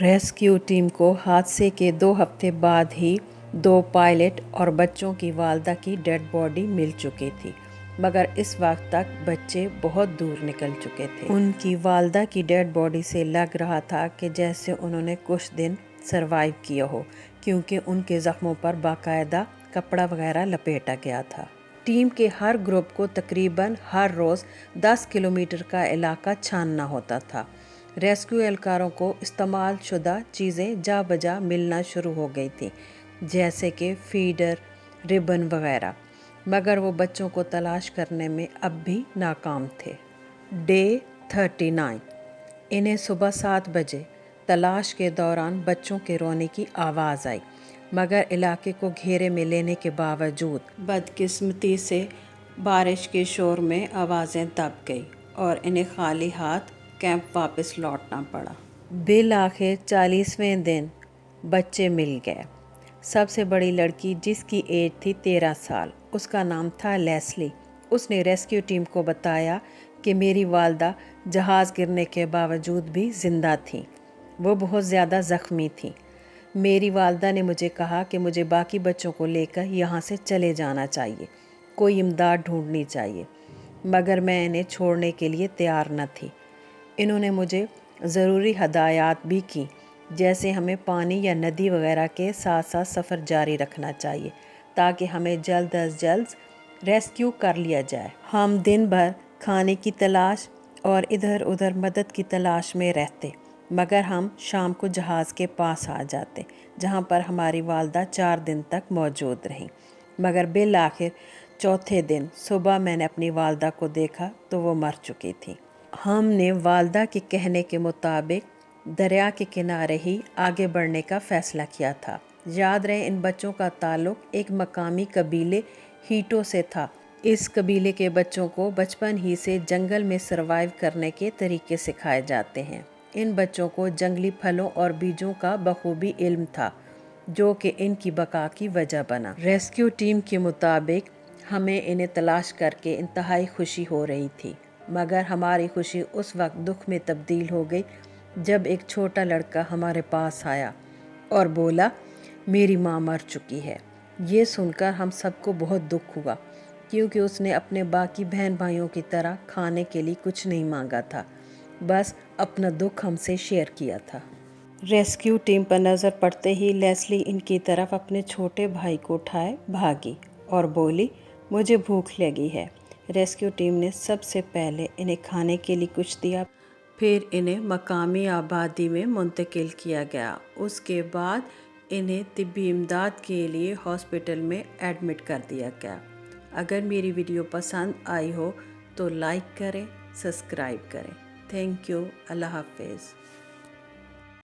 Rescue team को हादसे के 2 हफ्ते बाद ही 2 पायलट और बच्चों की वालदा की डेड बॉडी मिल चुकी थी, मगर इस वक्त तक बच्चे बहुत दूर निकल चुके थे। उनकी वालदा की डेड बॉडी से लग रहा था कि जैसे उन्होंने कुछ दिन सरवाइव किया हो, क्योंकि उनके ज़ख्मों पर बाकायदा कपड़ा वगैरह लपेटा गया था। टीम के हर ग्रुप को तकरीबन हर रोज़ 10 किलोमीटर का इलाका छानना होता था। रेस्क्यू एहलकारों को इस्तेमाल शुदा चीज़ें जा बजा मिलना शुरू हो गई थी, जैसे कि फीडर, रिबन वगैरह, मगर वो बच्चों को तलाश करने में अब भी नाकाम थे। डे 39 इन्हें सुबह 7 बजे तलाश के दौरान बच्चों के रोने की आवाज़ आई, मगर इलाके को घेरे में लेने के बावजूद बदकिस्मती से बारिश के शोर में आवाज़ें दब गई और इन्हें खाली हाथ कैंप वापस लौटना पड़ा। बिल आखिर 40वें दिन बच्चे मिल गए। सबसे बड़ी लड़की, जिसकी एज थी 13 साल, उसका नाम था लेस्ली। उसने रेस्क्यू टीम को बताया कि मेरी वालदा जहाज़ गिरने के बावजूद भी ज़िंदा थी। वो बहुत ज़्यादा ज़ख्मी थी। मेरी वालदा ने मुझे कहा कि मुझे बाकी बच्चों को लेकर यहाँ से चले जाना चाहिए, कोई इमदाद ढूंढनी चाहिए, मगर मैं इन्हें छोड़ने के लिए तैयार न थी। इन्होंने मुझे ज़रूरी हदायत भी की, जैसे हमें पानी या नदी वगैरह के साथ साथ सफ़र जारी रखना चाहिए ताकि हमें जल्द अज जल्द रेस्क्यू कर लिया जाए। हम दिन भर खाने की तलाश और इधर उधर मदद की तलाश में रहते, मगर हम शाम को जहाज़ के पास आ जाते, जहाँ पर हमारी वालदा 4 दिन तक मौजूद रहीं। मगर बिल आखिर चौथे दिन सुबह मैंने अपनी वालदा को देखा तो वो मर चुकी थी। हमने वालदा के कहने के मुताबिक दरिया के किनारे ही आगे बढ़ने का फ़ैसला किया था। याद रहे, इन बच्चों का ताल्लुक़ एक मकामी कबीले हीटो से था। इस कबीले के बच्चों को बचपन ही से जंगल में सरवाइव करने के तरीके सिखाए जाते हैं। इन बच्चों को जंगली फलों और बीजों का बखूबी इल्म था, जो कि इनकी बका की वजह बना। रेस्क्यू टीम के मुताबिक हमें इन्हें तलाश करके इंतहाई खुशी हो रही थी, मगर हमारी खुशी उस वक्त दुख में तब्दील हो गई जब एक छोटा लड़का हमारे पास आया और बोला, मेरी माँ मर चुकी है। ये सुनकर हम सबको बहुत दुख हुआ, क्योंकि उसने अपने बाकी बहन भाइयों की तरह खाने के लिए कुछ नहीं मांगा था, बस अपना दुख हमसे शेयर किया था। रेस्क्यू टीम पर नज़र पड़ते ही लेस्ली इनकी तरफ अपने छोटे भाई को उठाए भागी और बोली, मुझे भूख लगी है। रेस्क्यू टीम ने सबसे पहले इन्हें खाने के लिए कुछ दिया, फिर इन्हें मकामी आबादी में मुंतकिल किया गया। उसके बाद इन्हें तिब्बी इमदाद के लिए हॉस्पिटल में एडमिट कर दिया गया। अगर मेरी वीडियो पसंद आई हो तो लाइक करें, सब्सक्राइब करें। Thank you. अल्लाह हाफ़िज़।